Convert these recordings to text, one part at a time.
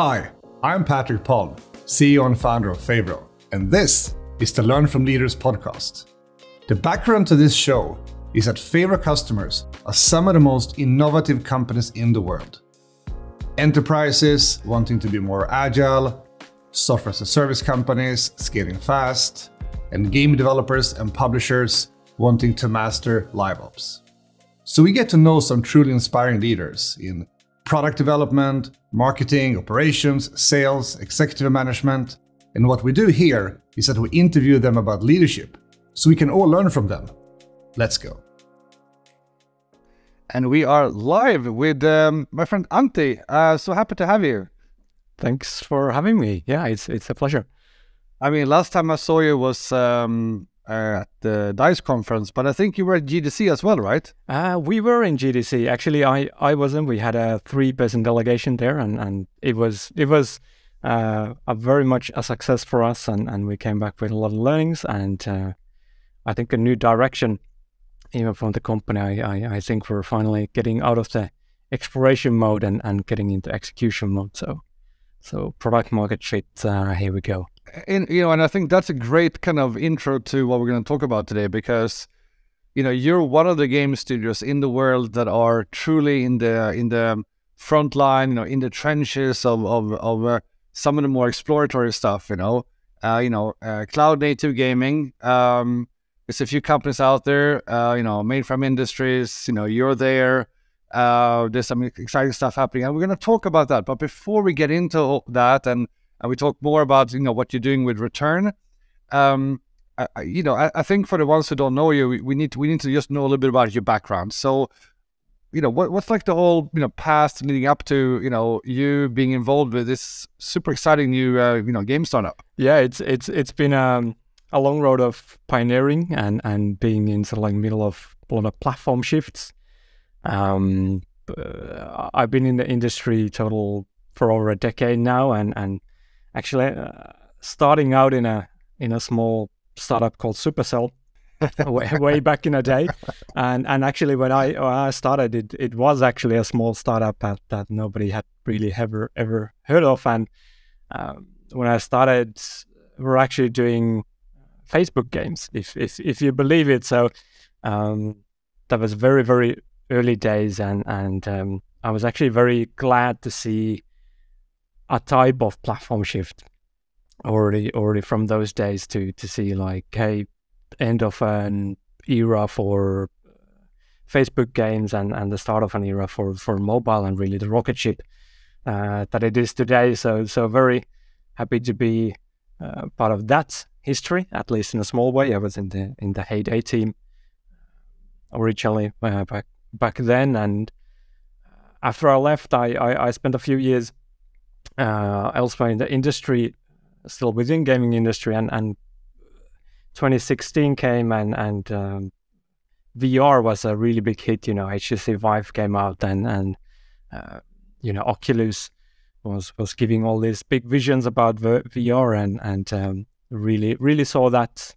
Hi, I'm Patrick Palm, CEO and founder of Favro, and this is the Learn from Leaders podcast. The background to this show is that Favro customers are some of the most innovative companies in the world. Enterprises wanting to be more agile, software as a service companies scaling fast, and game developers and publishers wanting to master live ops. So we get to know some truly inspiring leaders in product development, marketing, operations, sales, executive management. And what we do here is that we interview them about leadership so we can all learn from them. Let's go. And we are live with my friend Antti. So happy to have you. Thanks for having me. Yeah, it's a pleasure. I mean, last time I saw you was at the DICE conference, but I think you were at GDC as well, right? We were in GDC. Actually, I wasn't. We had a 3-person delegation there, and it was a very much a success for us, and we came back with a lot of learnings, and I think a new direction, even from the company. I think we're finally getting out of the exploration mode and getting into execution mode. So product market fit, here we go. And I think that's a great kind of intro to what we're going to talk about today, because you're one of the game studios in the world that are truly in the front line, in the trenches of some of the more exploratory stuff. Cloud native gaming. There's a few companies out there. Mainframe Industries. You're there. There's some exciting stuff happening, and we're going to talk about that. But before we get into that and we talk more about what you're doing with Return, I think for the ones who don't know you, we need to just know a little bit about your background. So, what's like the whole past leading up to you being involved with this super exciting new game startup? Yeah, it's been a long road of pioneering and being in sort of like middle of a lot of platform shifts. I've been in the industry total for over a decade now, and actually starting out in a small startup called Supercell way back in the day, and actually when I started, it was actually a small startup that nobody had really ever heard of, and when I started, we're actually doing Facebook games, if you believe it. So that was very, very early days, and I was actually very glad to see a type of platform shift already from those days to see like, hey, end of an era for Facebook games and the start of an era for mobile, and really the rocket ship that it is today. So very happy to be part of that history, at least in a small way. I was in the heyday team originally back then, and after I left, I spent a few years elsewhere in the industry, still within gaming industry, and 2016 came, and VR was a really big hit. HTC Vive came out, and Oculus was giving all these big visions about VR, and really saw that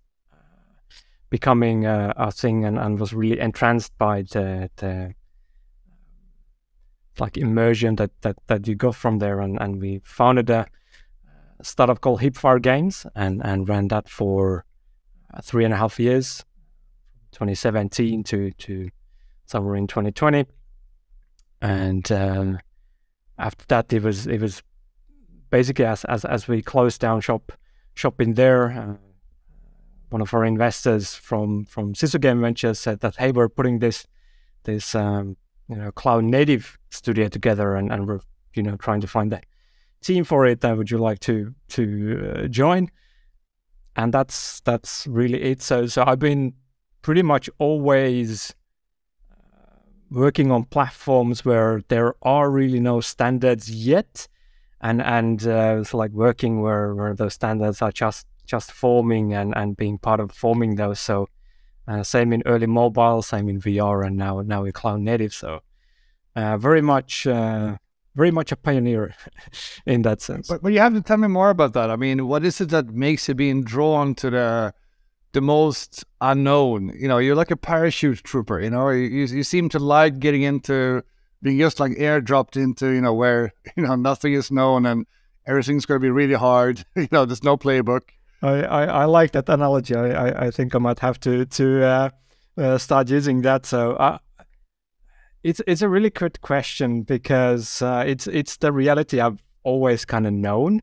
becoming a thing, and was really entranced by the like immersion that you got from there, and we founded a startup called Hipfire Games, and ran that for 3.5 years, 2017 to somewhere in 2020, and after that it was basically as we closed down shop in there. One of our investors from Sisu Game Ventures said that, hey, we're putting this cloud native studio together, and we're trying to find a team for it. Would you like to join? And that's really it. So I've been pretty much always working on platforms where there are really no standards yet, and it's like working where those standards are just forming and being part of forming those. So same in early mobile, same in VR, and now we're cloud native. So very much a pioneer in that sense. But you have to tell me more about that. I mean, what is it that makes you being drawn to the most unknown? You're like a parachute trooper. You seem to like getting into being just like airdropped into, where, nothing is known and everything's going to be really hard. There's no playbook. I like that analogy. I think I might have to start using that. So it's a really good question, because it's the reality I've always kind of known.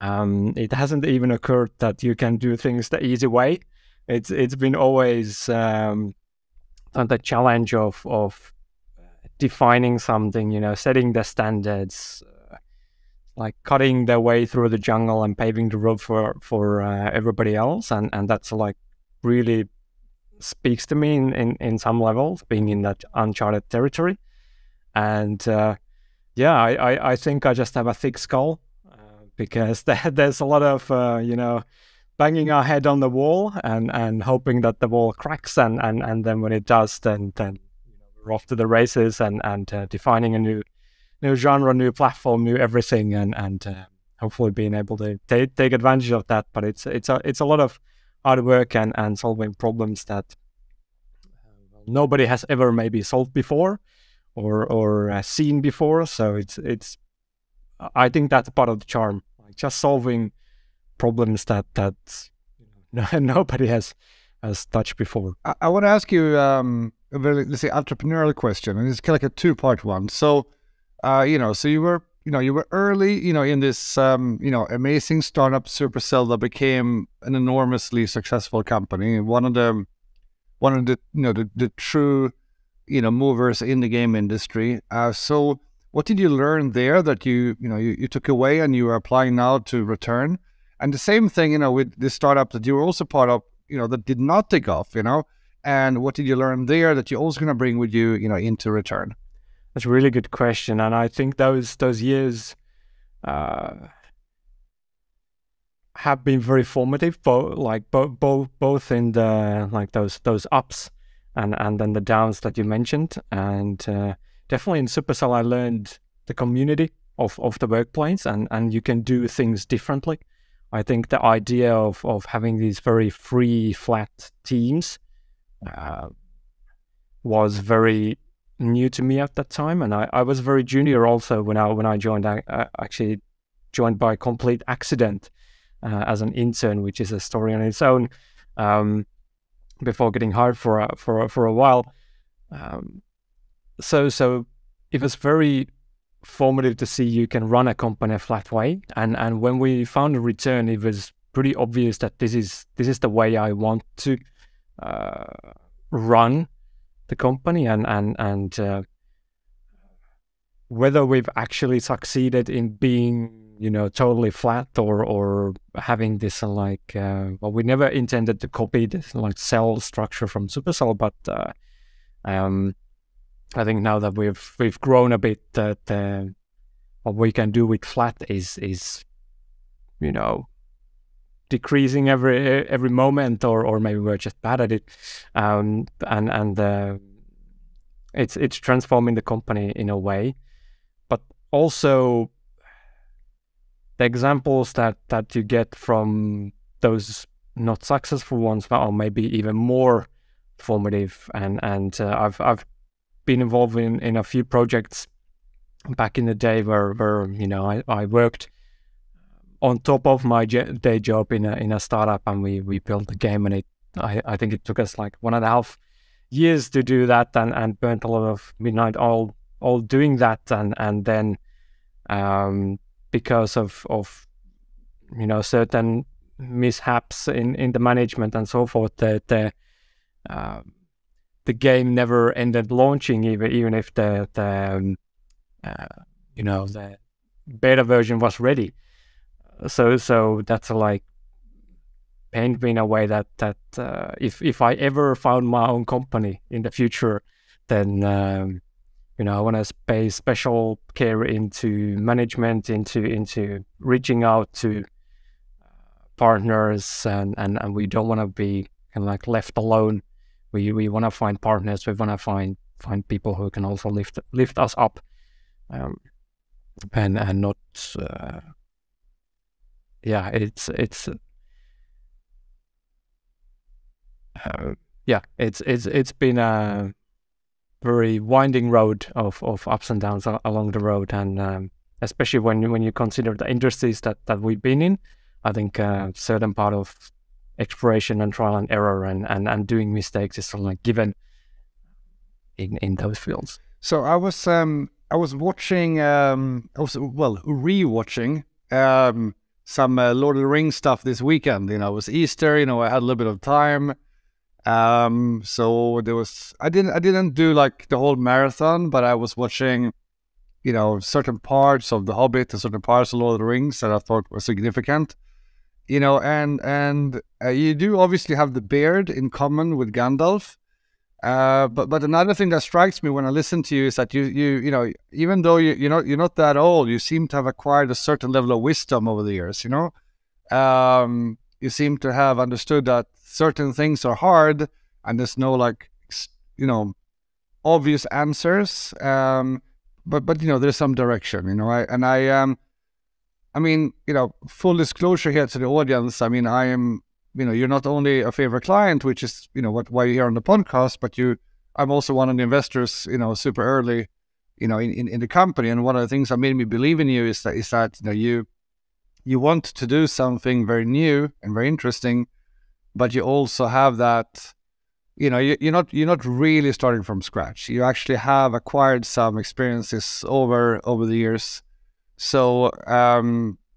It hasn't even occurred that you can do things the easy way. It's been always the challenge of defining something, setting the standards, like cutting their way through the jungle and paving the road for everybody else, and that's like really speaks to me in some levels, being in that uncharted territory. And I think I just have a thick skull, because there's a lot of banging our head on the wall and hoping that the wall cracks, and then when it does, then we're off to the races and defining a new genre, new platform, new everything, and hopefully being able to take advantage of that. But it's a lot of hard work and solving problems that nobody has ever maybe solved before or seen before. So it's I think that's part of the charm, like just solving problems that nobody has touched before. I want to ask you a very, let's say, entrepreneurial question, and it's kind of like a two-part one. So, so you were early, in this, amazing startup Supercell that became an enormously successful company. One of the the true, movers in the game industry. So what did you learn there that you took away and you are applying now to return? And the same thing, with this startup that you were also part of, that did not take off, and what did you learn there that you're also going to bring with you, into return? That's a really good question, and I think those years have been very formative, both in the those ups and then the downs that you mentioned, and definitely in Supercell I learned the community of the workplace, and you can do things differently. I think the idea of having these very free, flat teams was very new to me at that time, and I was very junior also when I joined. I actually joined by complete accident as an intern, which is a story on its own. Before getting hired for a while, so it was very formative to see you can run a company a flat way, and when we found a return, it was pretty obvious that this is the way I want to run the company, and whether we've actually succeeded in being totally flat or having this we never intended to copy this cell structure from Supercell, but I think now that we've grown a bit, that what we can do with flat is decreasing every moment, or maybe we're just bad at it, and it's transforming the company in a way. But also the examples that you get from those not successful ones are maybe even more formative, and I've been involved in a few projects back in the day where I worked on top of my day job in a startup, and we built the game, and I think it took us like 1.5 years to do that, and burnt a lot of midnight all doing that, and then because of certain mishaps in the management and so forth, the game never ended launching, even if the beta version was ready. So that's pained me in a way that if I ever found my own company in the future, then I want to pay special care into management, into reaching out to partners, and we don't want to be left alone. We want to find partners. We want to find people who can also lift us up, and not. It's been a very winding road of ups and downs along the road, and especially when you consider the industries that we've been in, I think certain part of exploration and trial and error and doing mistakes is sort of like given in those fields. So I was watching, rewatching some Lord of the Rings stuff this weekend. You know, it was Easter. You know, I had a little bit of time. So there was, I didn't do like the whole marathon, but I was watching, you know, certain parts of The Hobbit and certain parts of Lord of the Rings that I thought were significant. You know, and you do obviously have the beard in common with Gandalf. But another thing that strikes me when I listen to you is that you know, even though you're not that old, you seem to have acquired a certain level of wisdom over the years. You know, you seem to have understood that certain things are hard and there's no like, you know, obvious answers. But you know, there's some direction. You know, I mean, you know, full disclosure here to the audience. I mean, I am. You know, you're not only a favorite client, which is, you know, why you're here on the podcast, but I'm also one of the investors, you know, super early, you know, in the company. And one of the things that made me believe in you is that you know, you want to do something very new and very interesting, but you also have that, you know, you're not really starting from scratch. You actually have acquired some experiences over the years. So,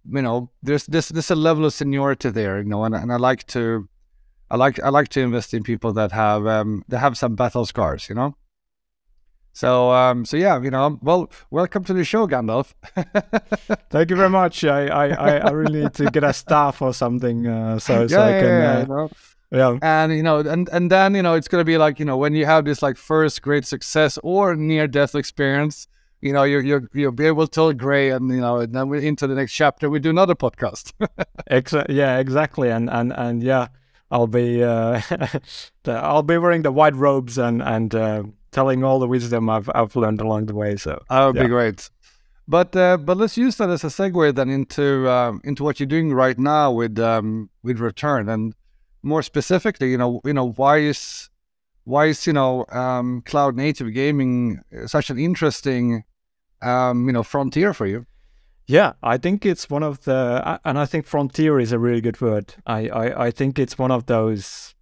you know, there's a level of seniority there, you know, and I like to invest in people that have some battle scars, you know. So yeah, you know, well, welcome to the show, Gandalf. Thank you very much. I really need to get a staff or something, so I can. You know? Yeah. And you know, and then, you know, it's gonna be like, you know, when you have this like first great success or near death experience. You know, you'll be able to tell Gray, and you know, and then we're into the next chapter. We do another podcast. Yeah, exactly, and yeah, I'll be I'll be wearing the white robes and telling all the wisdom I've learned along the way. So that would be great. But let's use that as a segue then into what you're doing right now with Return, and more specifically, you know, why is you know, cloud native gaming such an interesting, you know, frontier for you? Yeah, I think it's one of the, and I think frontier is a really good word. I think it's one of those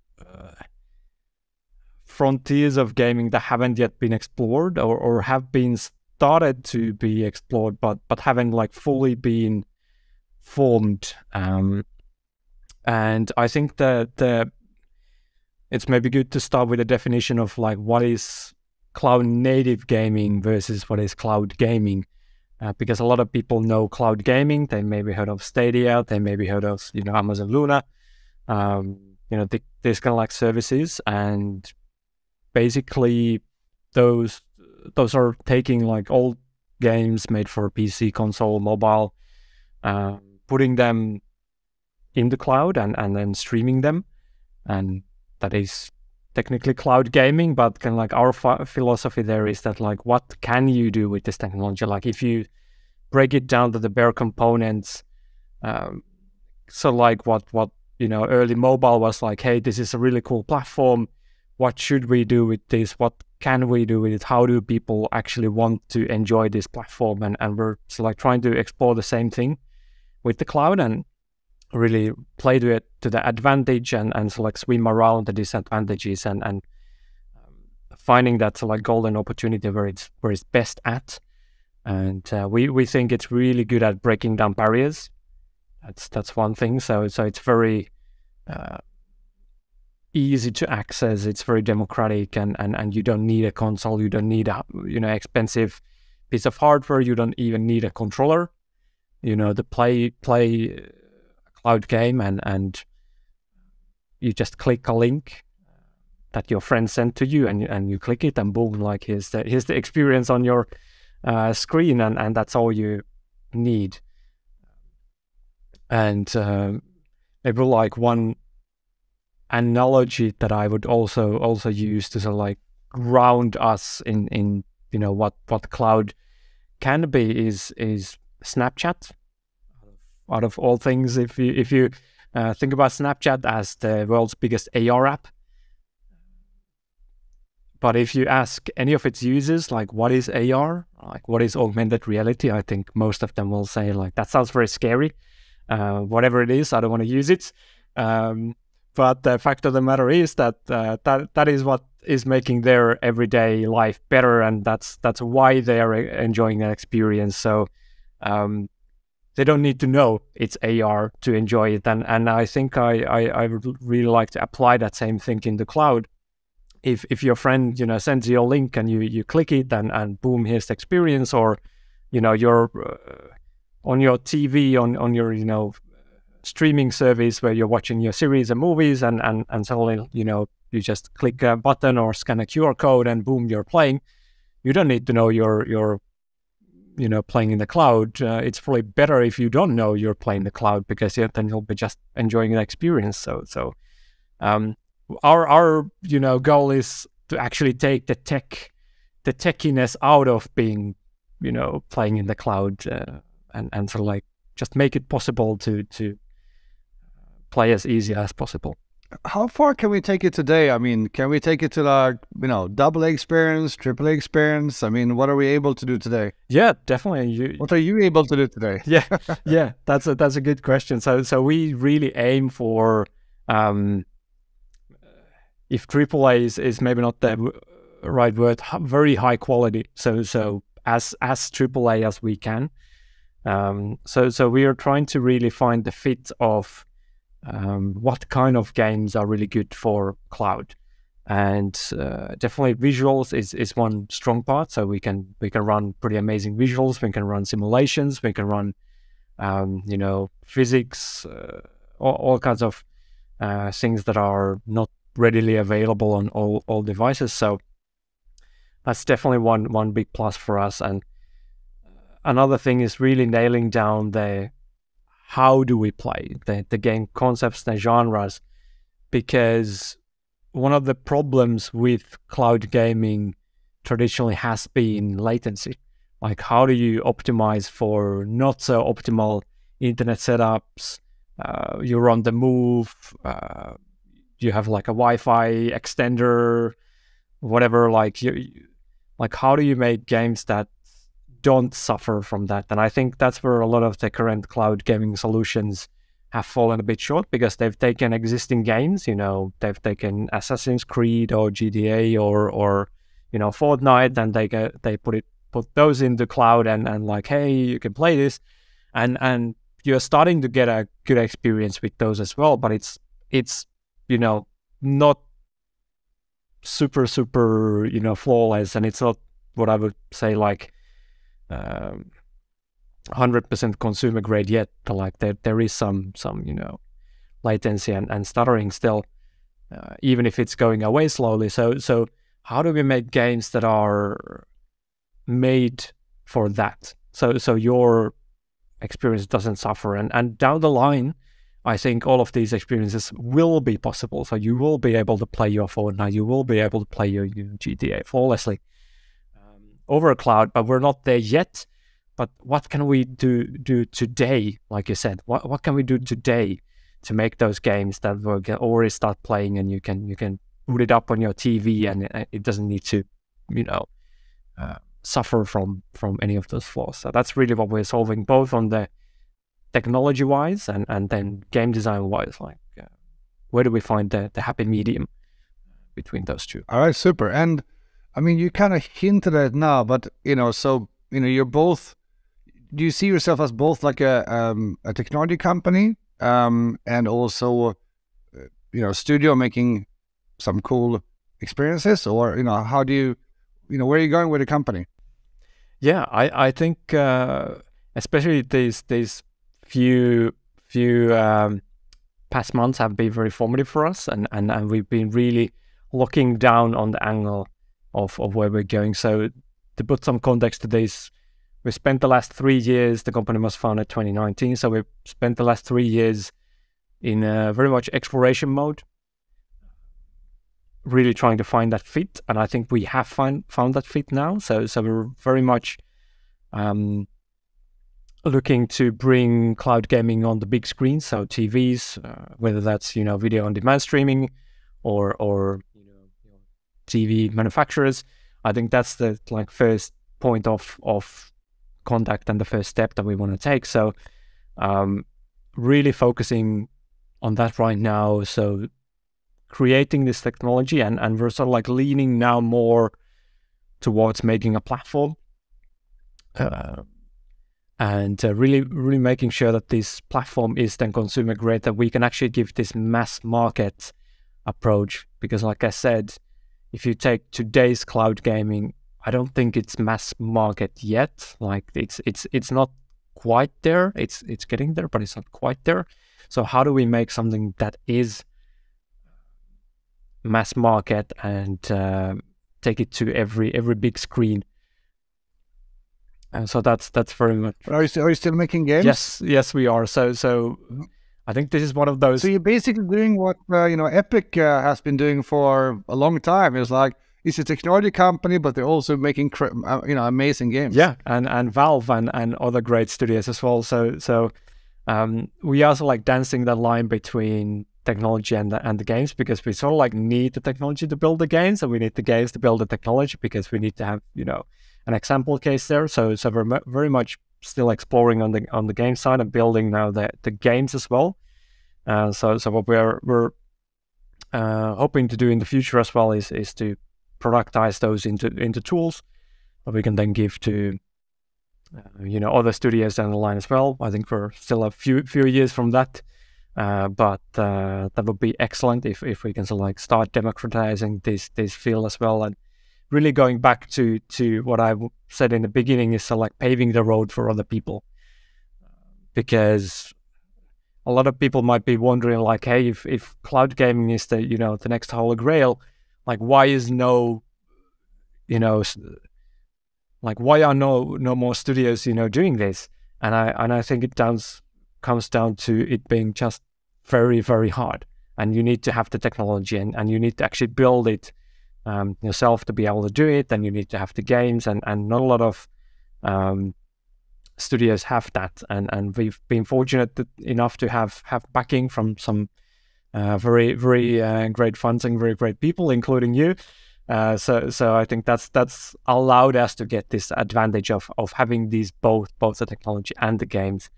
frontiers of gaming that haven't yet been explored or have been started to be explored, but haven't like fully been formed. And I think that it's maybe good to start with a definition of like what is cloud native gaming versus what is cloud gaming, because a lot of people know cloud gaming. They maybe heard of Stadia, they maybe heard of, you know, Amazon Luna, you know, these kind of like services, and basically those are taking like old games made for PC, console, mobile, putting them in the cloud and then streaming them, and that is technically cloud gaming. But kind of like our philosophy there is that like, what can you do with this technology? Like if you break it down to the bare components, so like what you know, early mobile was like, hey, this is a really cool platform. What should we do with this? What can we do with it? How do people actually want to enjoy this platform? And we're so like trying to explore the same thing with the cloud and really play to it to the advantage and so like swim around the disadvantages and finding that so like golden opportunity where it's best at. And we think it's really good at breaking down barriers. That's one thing. So it's very easy to access. It's very democratic, and you don't need a console. You don't need a, you know, expensive piece of hardware. You don't even need a controller. You know, the play cloud game and you just click a link that your friend sent to you and you click it and boom, like here's the experience on your screen, and that's all you need. And maybe like one analogy that I would also use to sort of like ground us in you know what cloud can be is Snapchat. Out of all things, if you think about Snapchat as the world's biggest AR app, But if you ask any of its users, like, what is AR? Like, what is augmented reality? I think most of them will say, like, that sounds very scary. Whatever it is, I don't want to use it. But the fact of the matter is that that is what is making their everyday life better, and that's why they are enjoying that experience. So they don't need to know it's AR to enjoy it. And I think I would really like to apply that same thing in the cloud. If your friend, you know, sends you a link and you click it and boom, here's the experience, or, you know, you're on your TV, on your, you know, streaming service where you're watching your series and movies, and suddenly, you know, you just click a button or scan a QR code and boom, you're playing. You don't need to know you're you know, playing in the cloud. It's probably better if you don't know you're playing the cloud, because then you'll be just enjoying the experience. So our you know, goal is to actually take the techiness out of being, you know, playing in the cloud, and sort of like just make it possible to play as easy as possible. How far can we take it today? I mean, can we take it to, like, you know, AA experience, AAA experience? I mean, what are we able to do today? Yeah, definitely. What are you able to do today? Yeah, yeah, that's a good question. So we really aim for, if AAA is maybe not the right word, very high quality. So as AAA as we can. So we are trying to really find the fit of what kind of games are really good for cloud, and definitely visuals is one strong part. So we can run pretty amazing visuals. We can run simulations. We can run you know, physics, all kinds of things that are not readily available on all devices. So that's definitely one big plus for us. And another thing is really nailing down the how do we play the game concepts, the genres, because one of the problems with cloud gaming traditionally has been latency. Like, how do you optimize for not so optimal internet setups? You're on the move, you have like a Wi-Fi extender, whatever. Like, how do you make games that don't suffer from that? And I think that's where a lot of the current cloud gaming solutions have fallen a bit short, because they've taken existing games, you know, they've taken Assassin's Creed or GTA or you know, Fortnite, and they put those in the cloud and like, hey, you can play this, and you're starting to get a good experience with those as well, but it's you know, not super you know, flawless, and it's not what I would say like 100% consumer grade yet. Like there is some you know, latency and stuttering still, even if it's going away slowly. So how do we make games that are made for that, so your experience doesn't suffer, and down the line, I think all of these experiences will be possible. So you will be able to play your Fortnite, you will be able to play your GTA flawlessly over a cloud, but we're not there yet. But what can we do today? Like you said, what can we do today to make those games that will already start playing, and you can boot it up on your TV, and it doesn't need to, you know, suffer from any of those flaws. So that's really what we're solving, both on the technology-wise and then game design-wise. Like, where do we find the happy medium between those two? All right, super. And I mean, you kind of hinted at it now, but you know, so you know, you're both. Do you see yourself as both like a technology company and also you know, studio making some cool experiences, or you know, how do you know, where are you going with the company? Yeah, I think especially these few past months have been very formative for us, and we've been really looking down on the angle of where we're going. So to put some context to this, we spent the last 3 years, the company was founded 2019, so we spent the last 3 years in very much exploration mode, really trying to find that fit, and I think we have found that fit now. So we're very much looking to bring cloud gaming on the big screen, so TVs, whether that's, you know, video on demand streaming or you know, TV manufacturers. I think that's the like first point of contact and the first step that we want to take. So really focusing on that right now. So creating this technology, and we're sort of like leaning now more towards making a platform, and really making sure that this platform is then consumer grade, that we can actually give this mass market approach. Because like I said, if you take today's cloud gaming, I don't think it's mass market yet. Like it's not quite there. It's getting there, but it's not quite there. So how do we make something that is mass market and take it to every big screen? And so that's very much. Are you still making games? Yes, we are. So I think this is one of those. So you're basically doing what Epic has been doing for a long time. It's like it's a technology company, but they're also making amazing games. Yeah, and Valve and other great studios as well. So we also like dancing that line between technology and the games, because we sort of like need the technology to build the games, and we need the games to build the technology, because we need to have an example case there. So we're very much still exploring on the game side and building now the games as well. So what we're hoping to do in the future as well is to productize those into tools that we can then give to other studios down the line as well. I think we're still a few years from that, but that would be excellent if we can sort of like start democratizing this field as well, and really going back to what I said in the beginning, is sort of like paving the road for other people. Because a lot of people might be wondering, like, hey, if cloud gaming is the next holy grail, like why are no more studios doing this? And I think it comes down to it being just very, very hard, and you need to have the technology, and you need to actually build it yourself to be able to do it, and you need to have the games, and not a lot of studios have that, and we've been fortunate enough to have backing from some very, very great funds and very great people, including you. So I think that's allowed us to get this advantage of having these both the technology and the games.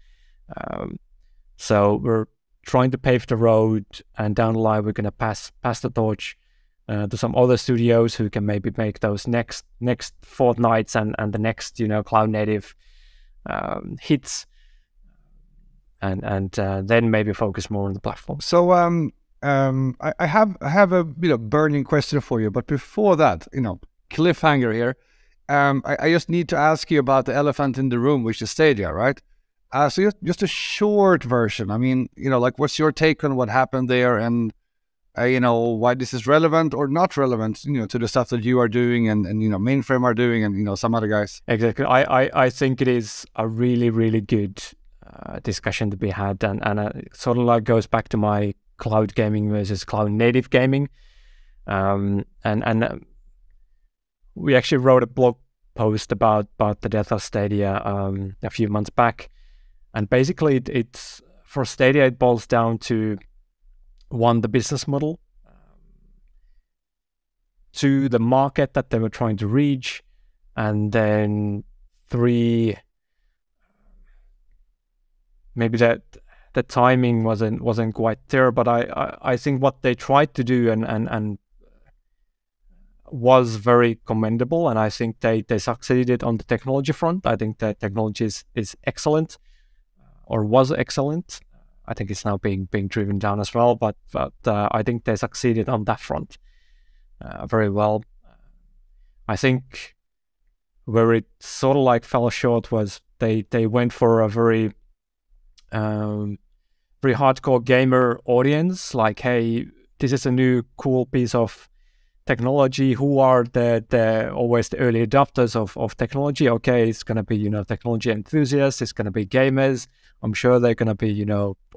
So we're trying to pave the road, and down the line we're going to pass the torch to some other studios who can maybe make those next Fortnites and the next cloud native hits, and then maybe focus more on the platform. So I have a burning question for you, but before that, cliffhanger here. I just need to ask you about the elephant in the room, which is Stadia, right? So just a short version. I mean, like, what's your take on what happened there, and why this is relevant or not relevant, to the stuff that you are doing and Mainframe are doing, and some other guys. Exactly. I think it is a really, really good discussion to be had, and it sort of like goes back to my cloud gaming versus cloud native gaming, and we actually wrote a blog post about the death of Stadia a few months back, and basically it's for Stadia, it boils down to, one, the business model, two, the market that they were trying to reach, and then three, maybe that the timing wasn't quite there. But I think what they tried to do and was very commendable, and I think they succeeded on the technology front. I think the technology is excellent, or was excellent. I think it's now being driven down as well, but I think they succeeded on that front very well. I think where it sort of like fell short was they went for a very very hardcore gamer audience. Like, hey, this is a new cool piece of technology. Who are the always the early adopters of technology? Okay, it's gonna be technology enthusiasts. It's gonna be gamers. I'm sure they're gonna be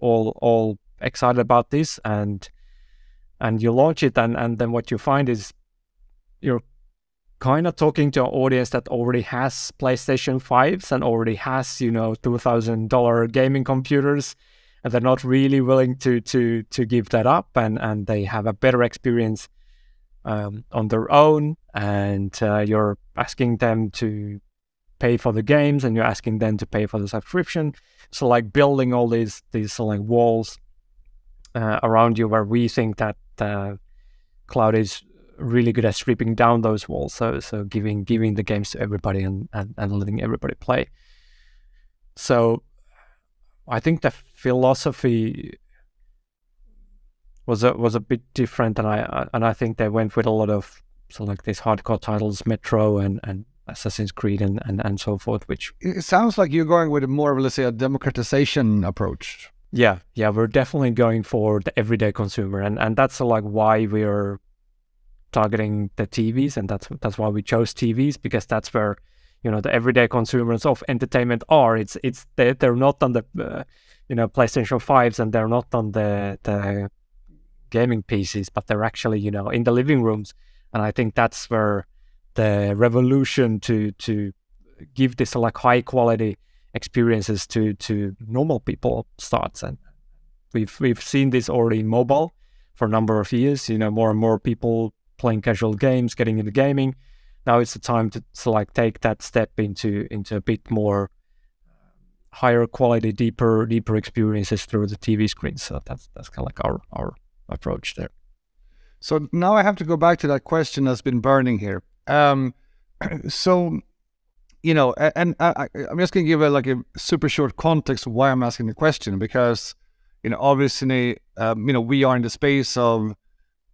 all excited about this, and you launch it, and then what you find is you're kind of talking to an audience that already has PlayStation 5s and already has $2,000 gaming computers, and they're not really willing to give that up, and they have a better experience on their own, and you're asking them to pay for the games, and you're asking them to pay for the subscription. So like building all these like walls around you, where we think that cloud is really good at stripping down those walls. So giving the games to everybody and letting everybody play. So I think the philosophy was a bit different, and I think they went with a lot of like these hardcore titles, Metro and Assassin's Creed and so forth. Which it sounds like you're going with more of, let's say, a democratization approach. Yeah, we're definitely going for the everyday consumer, and that's like why we're targeting the TVs, and that's why we chose TVs, because that's where the everyday consumers of entertainment are. They're not on the PlayStation 5s, and they're not on the gaming PCs, but they're actually in the living rooms. And I think that's where the revolution to give this like high quality experiences to normal people starts. And we've seen this already in mobile for a number of years. More and more people playing casual games, getting into gaming. Now it's the time to like take that step into a bit more higher quality, deeper experiences through the TV screen. So that's kind of like our approach there. So now I have to go back to that question that's been burning here. So, and I'm just going to give a super short context of why I'm asking the question, because, obviously, we are in the space of,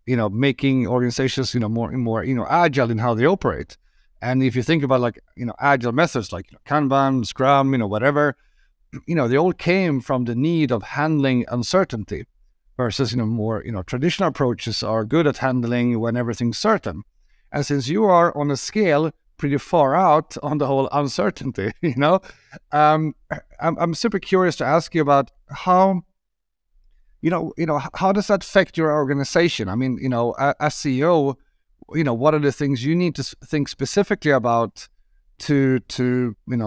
making organizations, more agile in how they operate. And if you think about agile methods like Kanban, Scrum, whatever, they all came from the need of handling uncertainty. Versus, more, traditional approaches are good at handling when everything's certain. And since you are on a scale pretty far out on the whole uncertainty, I'm super curious to ask you about how, how does that affect your organization? I mean, as CEO, what are the things you need to think specifically about to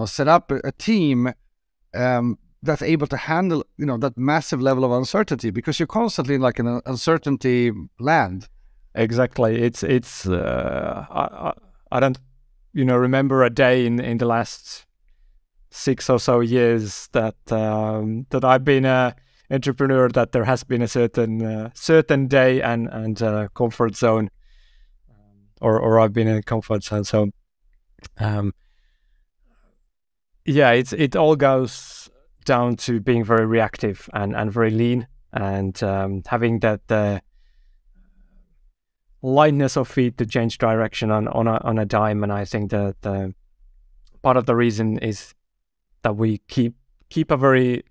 set up a team that's able to handle, that massive level of uncertainty, because you're constantly in like an uncertainty land. Exactly. It's I don't, remember a day in the last 6 or so years that I've been a entrepreneur that there has been a certain day and comfort zone, or I've been in a comfort zone. So, it all goes down to being very reactive and very lean, and having that lightness of feet to change direction on a dime. And I think that part of the reason is that we keep a very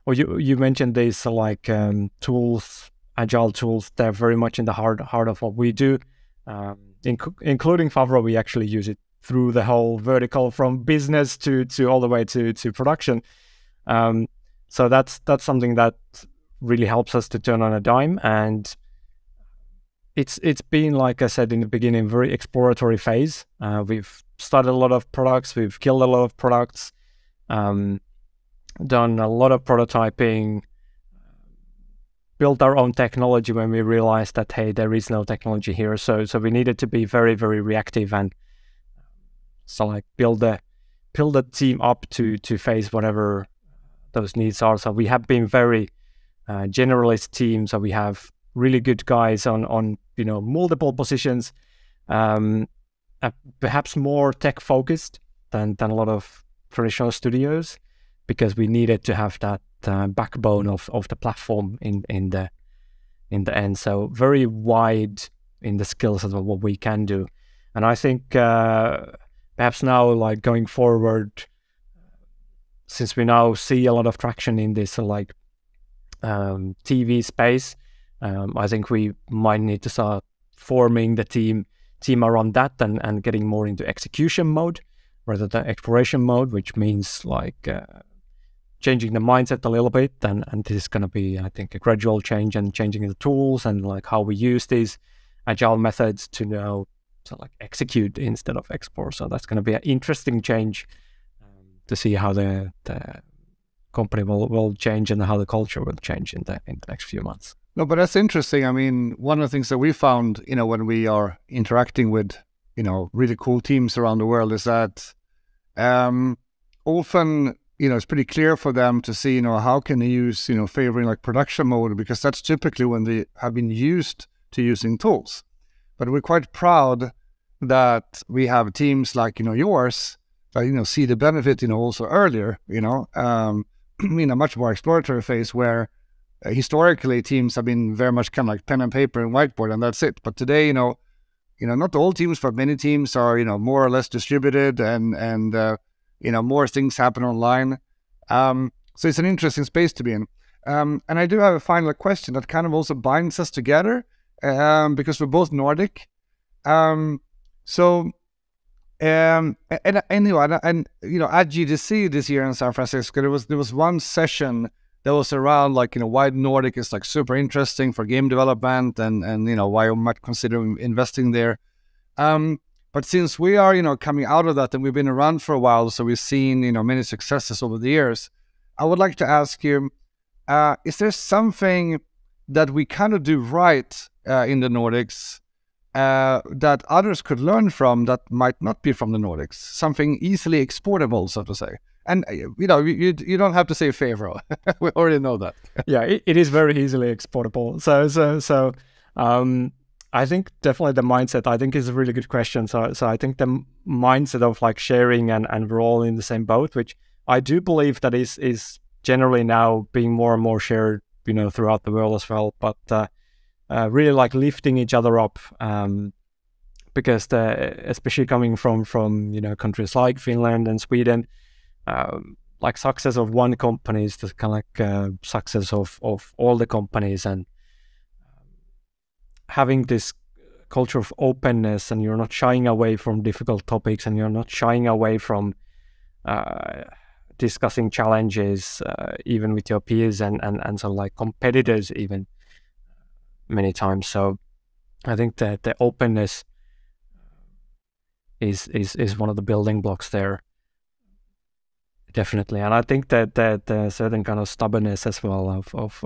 you mentioned these tools, agile tools. They're very much in the heart of what we do, including Favro. We actually use it through the whole vertical, from business to all the way to production. So that's something that really helps us to turn on a dime. And it's been, like I said in the beginning, very exploratory phase. We've started a lot of products, we've killed a lot of products, done a lot of prototyping, built our own technology when we realized that, hey, there is no technology here. So we needed to be very, very reactive, and build the team up to face whatever those needs are. So we have been very generalist team. So we have really good guys on multiple positions, perhaps more tech focused than a lot of traditional studios, because we needed to have that backbone of the platform in the end. So very wide in the skills of what we can do. And I think perhaps now, going forward, since we now see a lot of traction in this TV space, I think we might need to start forming the team around that, and getting more into execution mode rather than exploration mode, which means changing the mindset a little bit. And this is going to be, I think, a gradual change, and changing the tools and how we use these agile methods to execute instead of explore. So that's going to be an interesting change to see how the company will change, and how the culture will change in the next few months. No, but that's interesting. I mean, one of the things that we found, when we are interacting with, really cool teams around the world is that often, it's pretty clear for them to see, how can they use, favoring like production mode, because that's typically when they have been used to using tools. But we're quite proud that we have teams like, yours that, see the benefit, also earlier, in a much more exploratory phase where historically teams have been very much kind of like pen and paper and whiteboard and that's it. But today, not all teams, but many teams are, more or less distributed and more things happen online. So it's an interesting space to be in. And I do have a final question that kind of also binds us together because we're both Nordic. And anyway, at GDC this year in San Francisco, there was one session that was around like, why Nordic is like super interesting for game development and why you might consider investing there. But since we are, coming out of that and we've been around for a while, so we've seen, many successes over the years, I would like to ask you, is there something that we kind of do right in the Nordics that others could learn from that might not be from the Nordics? Something easily exportable, so to say. And, you don't have to say favor. We already know that. Yeah, it is very easily exportable. So I think definitely the mindset, I think is a really good question. So I think the mindset of like sharing and we're all in the same boat, which I do believe that is generally now being more and more shared, throughout the world as well. But really like lifting each other up, because especially coming from countries like Finland and Sweden, like success of one company is the kind of like success of all the companies, and having this culture of openness, and you're not shying away from difficult topics, and you're not shying away from discussing challenges even with your peers and sort of like competitors even many times. So I think that the openness is one of the building blocks there, definitely. And I think that a certain kind of stubbornness as well of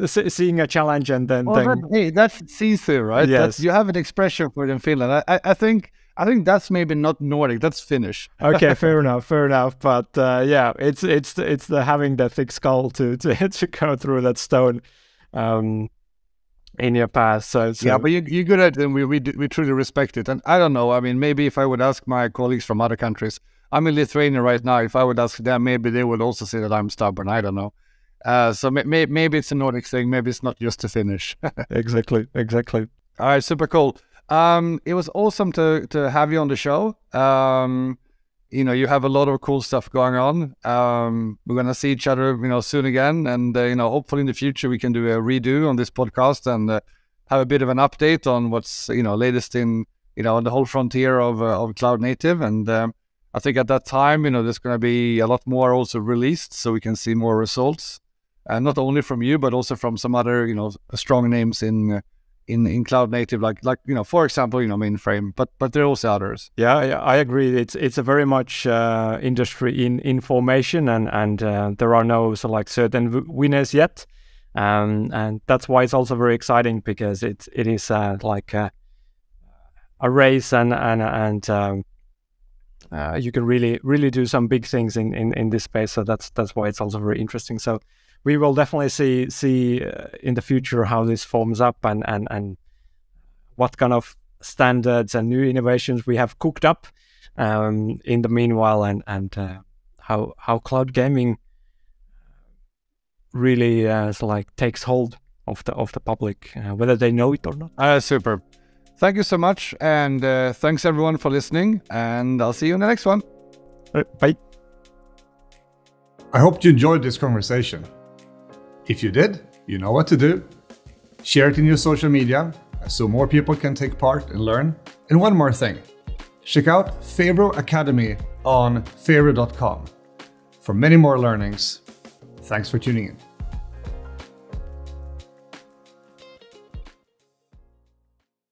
seeing a challenge and then hey, that's see-through, right? Yes. You have an expression for it in Finland. I think that's maybe not Nordic, that's Finnish. Okay, fair enough. But yeah, it's the having the thick skull to go through that stone in your path. So yeah, but you're good at it, and we truly respect it. And I don't know, I mean, maybe if I would ask my colleagues from other countries, I'm in Lithuania right now, if I would ask them, maybe they would also say that I'm stubborn. I don't know. So maybe it's a Nordic thing, maybe it's not just a Finnish. Exactly. All right, super cool. It was awesome to have you on the show. You have a lot of cool stuff going on. We're gonna see each other, soon again, and hopefully in the future we can do a redo on this podcast and have a bit of an update on what's latest in on the whole frontier of cloud native. And I think at that time, there's gonna be a lot more also released, so we can see more results, and not only from you, but also from some other strong names in cloud native, like for example, mainframe, but there are also others. Yeah, I agree. It's a very much industry in formation, and there are no certain winners yet, and that's why it's also very exciting, because it is like a race, and you can really do some big things in this space. So that's why it's also very interesting. So we will definitely see in the future how this forms up, and what kind of standards and new innovations we have cooked up in the meanwhile, and how cloud gaming really takes hold of the public, whether they know it or not. Super. Thank you so much, and thanks everyone for listening, and I'll see you in the next one. Bye. I hope you enjoyed this conversation. If you did, you know what to do. Share it in your social media so more people can take part and learn. And one more thing, check out Favro Academy on favro.com for many more learnings. Thanks for tuning in.